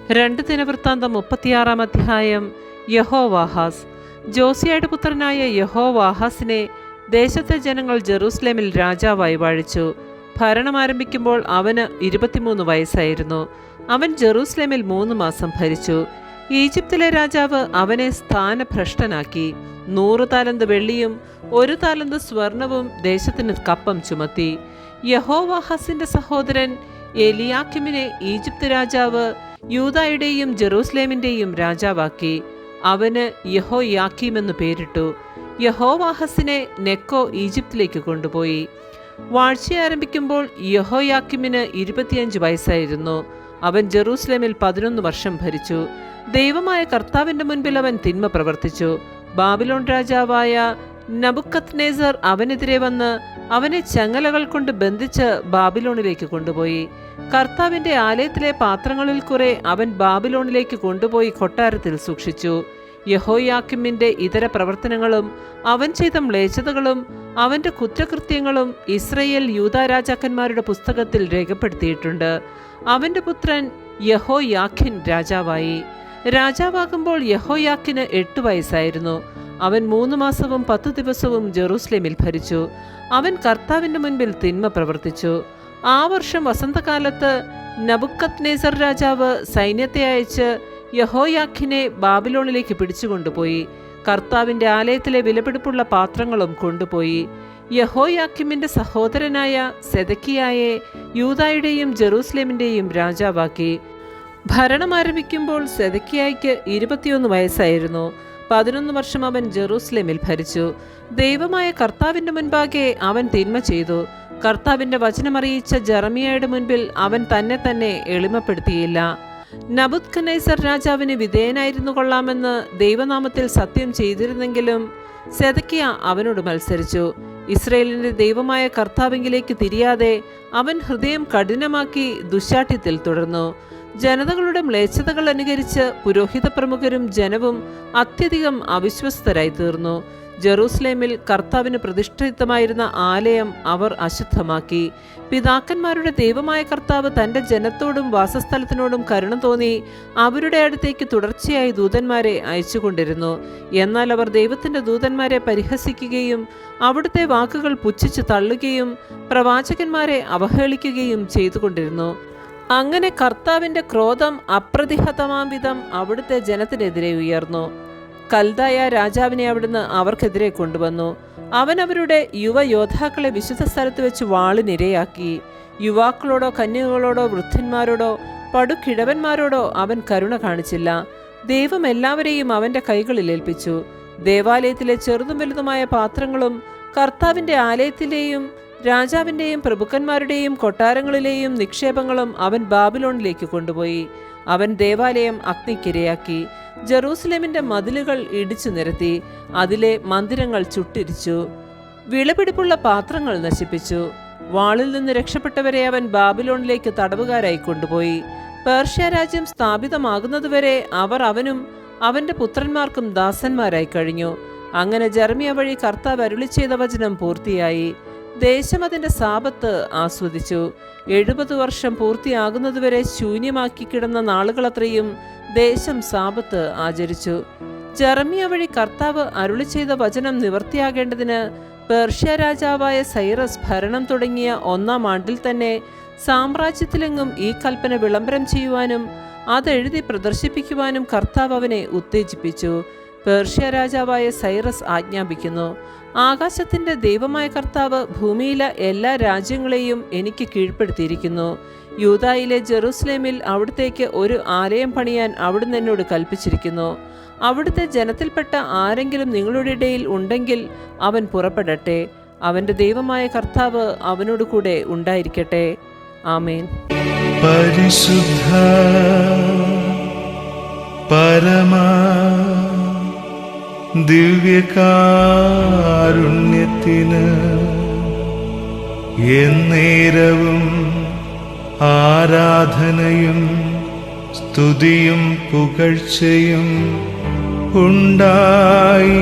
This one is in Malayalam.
2 ദിനവൃത്താന്തം 36 അധ്യായം. യഹോവാഹാസ്. ജോസിയയുടെ പുത്രനായ യഹോവാഹാസിനെ ദേശത്തെ ജനങ്ങൾ ജെറൂസലേമിൽ രാജാവായി വാഴിച്ചു. ഭരണം ആരംഭിക്കുമ്പോൾ അവന് 23 വയസ്സായിരുന്നു. അവൻ ജെറൂസലേമിൽ 3 മാസം ഭരിച്ചു. ഈജിപ്തിലെ രാജാവ് അവനെ സ്ഥാനഭ്രഷ്ടനാക്കി. 100 താലന്ത് വെള്ളിയും 1 താലന്ത് സ്വർണവും ദേശത്തിന് കപ്പം ചുമത്തി. യഹോവാഹാസിന്റെ സഹോദരൻ എലിയാക്കിമിനെ ഈജിപ്ത് രാജാവ് യൂദായുടെയും ജെറൂസലേമിന്റെയും രാജാവാക്കി. അവന് യഹോയാക്കീം എന്ന് പേരിട്ടു. യഹോവാഹസിനെ നെക്കോ ഈജിപ്തിലേക്ക് കൊണ്ടുപോയി. വാഴ്ച ആരംഭിക്കുമ്പോൾ യഹോയാക്കീമിന് 25 വയസ്സായിരുന്നു. അവൻ ജെറൂസലേമിൽ 11 വർഷം ഭരിച്ചു. ദൈവമായ കർത്താവിന്റെ മുൻപിൽ അവൻ തിന്മ പ്രവർത്തിച്ചു. ബാബിലോൺ രാജാവായ നബുക്കദ്നേസർ അവനെതിരെ വന്ന് അവനെ ചങ്ങലകൾ കൊണ്ട് ബന്ധിച്ച് ബാബിലോണിലേക്ക് കൊണ്ടുപോയി. കർത്താവിന്റെ ആലയത്തിലെ പാത്രങ്ങളിൽ കുറെ അവൻ ബാബിലോണിലേക്ക് കൊണ്ടുപോയി കൊട്ടാരത്തിൽ സൂക്ഷിച്ചു. യഹോയാക്കിമിന്റെ ഇതര പ്രവർത്തനങ്ങളും അവൻ ചെയ്ത മ്ലേച്ഛതകളും അവന്റെ കുറ്റകൃത്യങ്ങളും ഇസ്രയേൽ യൂദാ രാജാക്കന്മാരുടെ പുസ്തകത്തിൽ രേഖപ്പെടുത്തിയിട്ടുണ്ട്. അവന്റെ പുത്രൻ യഹോയാഖിൻ രാജാവായി. രാജാവാകുമ്പോൾ യഹോയാക്കിന് 8 വയസ്സായിരുന്നു. അവൻ 3 മാസവും 10 ദിവസവും ജെറൂസലേമിൽ ഭരിച്ചു. അവൻ കർത്താവിന്റെ മുൻപിൽ തിന്മ പ്രവർത്തിച്ചു. ആ വർഷം വസന്തകാലത്ത് നബുക്കദ്നേസർ രാജാവ് സൈന്യത്തെ അയച്ച് യഹോയാഖിനെ ബാബിലോണിലേക്ക് പിടിച്ചുകൊണ്ടുപോയി. കർത്താവിന്റെ ആലയത്തിലെ വിലപിടിപ്പുള്ള പാത്രങ്ങളും കൊണ്ടുപോയി. യഹോയാക്കിമിന്റെ സഹോദരനായ സെദക്കിയായെ യൂദായുടെയും ജെറൂസലേമിന്റെയും രാജാവാക്കി. ഭരണം ആരംഭിക്കുമ്പോൾ സെദക്കിയായ്ക്ക് 21 വയസ്സായിരുന്നു. 11 വർഷം അവൻ ജെറൂസലേമിൽ ഭരിച്ചു. ദൈവമായ കർത്താവിന്റെ മുൻപാകെ അവൻ തിന്മ ചെയ്തു. കർത്താവിന്റെ വചനമറിയിച്ച ജെറമിയായുടെ മുൻപിൽ അവൻ തന്നെ എളിമപ്പെടുത്തിയില്ല. നബുക്കദ്നേസർ രാജാവിന് വിധേയനായിരുന്നു കൊള്ളാമെന്ന് ദൈവനാമത്തിൽ സത്യം ചെയ്തിരുന്നെങ്കിലും സെദക്കിയ അവനോട് മത്സരിച്ചു. ഇസ്രയേലിന്റെ ദൈവമായ കർത്താവിങ്കിലേക്ക് തിരിയാതെ അവൻ ഹൃദയം കഠിനമാക്കി ദുശ്ശാഠ്യത്തിൽ തുടർന്നു. ജനതകളുടെ മ്ലേച്ഛതകൾ അനുകരിച്ച് പുരോഹിത പ്രമുഖരും ജനവും അത്യധികം അവിശ്വസ്തരായി തീർന്നു. ജെറൂസലേമിൽ കർത്താവിന് പ്രതിഷ്ഠിതമായിരുന്ന ആലയം അവർ അശുദ്ധമാക്കി. പിതാക്കന്മാരുടെ ദൈവമായ കർത്താവ് തന്റെ ജനത്തോടും വാസസ്ഥലത്തിനോടും കരുണ തോന്നി അവരുടെ അടുത്തേക്ക് തുടർച്ചയായി ദൂതന്മാരെ അയച്ചുകൊണ്ടിരുന്നു. എന്നാൽ അവർ ദൈവത്തിന്റെ ദൂതന്മാരെ പരിഹസിക്കുകയും അവിടുത്തെ വാക്കുകൾ പുച്ഛിച്ചു തള്ളുകയും പ്രവാചകന്മാരെ അവഹേളിക്കുകയും ചെയ്തുകൊണ്ടിരുന്നു. അങ്ങനെ കർത്താവിന്റെ ക്രോധം അപ്രതിഹതമാം വിധം അവിടുത്തെ ജനത്തിനെതിരെ ഉയർന്നു. കൽദായ രാജാവിനെ അവിടുന്ന് അവർക്കെതിരെ കൊണ്ടുവന്നു. അവൻ അവരുടെ യുവയോദ്ധാക്കളെ വിശുദ്ധ സ്ഥലത്ത് വെച്ച് വാളിനിരയാക്കി. യുവാക്കളോടോ കന്യകളോടോ വൃദ്ധന്മാരോടോ പടുകിഴവന്മാരോടോ അവൻ കരുണ കാണിച്ചില്ല. ദൈവം എല്ലാവരെയും അവന്റെ കൈകളിൽ ഏൽപ്പിച്ചു. ദേവാലയത്തിലെ ചെറുതും വലുതുമായ പാത്രങ്ങളും കർത്താവിന്റെ ആലയത്തിലെയും രാജാവിന്റെയും പ്രഭുക്കന്മാരുടെയും കൊട്ടാരങ്ങളിലെയും നിക്ഷേപങ്ങളും അവൻ ബാബിലോണിലേക്ക് കൊണ്ടുപോയി. അവൻ ദേവാലയം അഗ്നിക്കിരയാക്കി. ജെറൂസലേമിന്റെ മതിലുകൾ ഇടിച്ചു നിരത്തി. അതിലെ മന്ദിരങ്ങൾ ചുട്ടിരിച്ചു. വിലപിടിപ്പുള്ള പാത്രങ്ങൾ നശിപ്പിച്ചു. വാളിൽ നിന്ന് രക്ഷപ്പെട്ടവരെ അവൻ ബാബിലോണിലേക്ക് തടവുകാരായി കൊണ്ടുപോയി. പേർഷ്യ രാജ്യം സ്ഥാപിതമാകുന്നതുവരെ അവർ അവനും അവന്റെ പുത്രന്മാർക്കും ദാസന്മാരായി കഴിഞ്ഞു. അങ്ങനെ ജെറമിയ വഴി കർത്താവ് അരുളി ചെയ്ത വചനം പൂർത്തിയായി. ദേശം അതിന്റെ സാപത്ത് ആസ്വദിച്ചു. 70 വർഷം പൂർത്തിയാകുന്നതുവരെ ശൂന്യമാക്കി കിടന്ന നാളുകളത്രയും ദേശം സാപത്ത് ആചരിച്ചു. ജെറമിയ വഴി കർത്താവ് അരുളി ചെയ്ത വചനം നിവൃത്തിയാകേണ്ടതിന് പേർഷ്യ രാജാവായ സൈറസ് ഭരണം തുടങ്ങിയ 1-ാം ആണ്ടിൽ തന്നെ സാമ്രാജ്യത്തിലെങ്ങും ഈ കൽപ്പന വിളംബരം ചെയ്യുവാനും അതെഴുതി പ്രദർശിപ്പിക്കുവാനും കർത്താവ് അവനെ ഉത്തേജിപ്പിച്ചു. പേർഷ്യ രാജാവായ സൈറസ് ആജ്ഞാപിക്കുന്നു: ആകാശത്തിന്റെ ദൈവമായ കർത്താവ് ഭൂമിയിലെ എല്ലാ രാജ്യങ്ങളെയും എനിക്ക് കീഴ്പ്പെടുത്തിയിരിക്കുന്നു. യൂദായിലെ ജെറൂസലേമിൽ അവിടുത്തേക്ക് ഒരു ആലയം പണിയാൻ അവിടുന്ന് എന്നോട് കൽപ്പിച്ചിരിക്കുന്നു. അവിടുത്തെ ജനത്തിൽപ്പെട്ട ആരെങ്കിലും നിങ്ങളുടെ ഇടയിൽ ഉണ്ടെങ്കിൽ അവൻ പുറപ്പെടട്ടെ. അവന്റെ ദൈവമായ കർത്താവ് അവനോട് കൂടെ ഉണ്ടായിരിക്കട്ടെ. ആമേൻ. പരിശുദ്ധ പരമാ ദിവ്യകാരുണ്യത്തിന് എന്നേരവും ആരാധനയും സ്തുതിയും പുകഴ്ചയും ഉണ്ടായിരിക്കട്ടെ.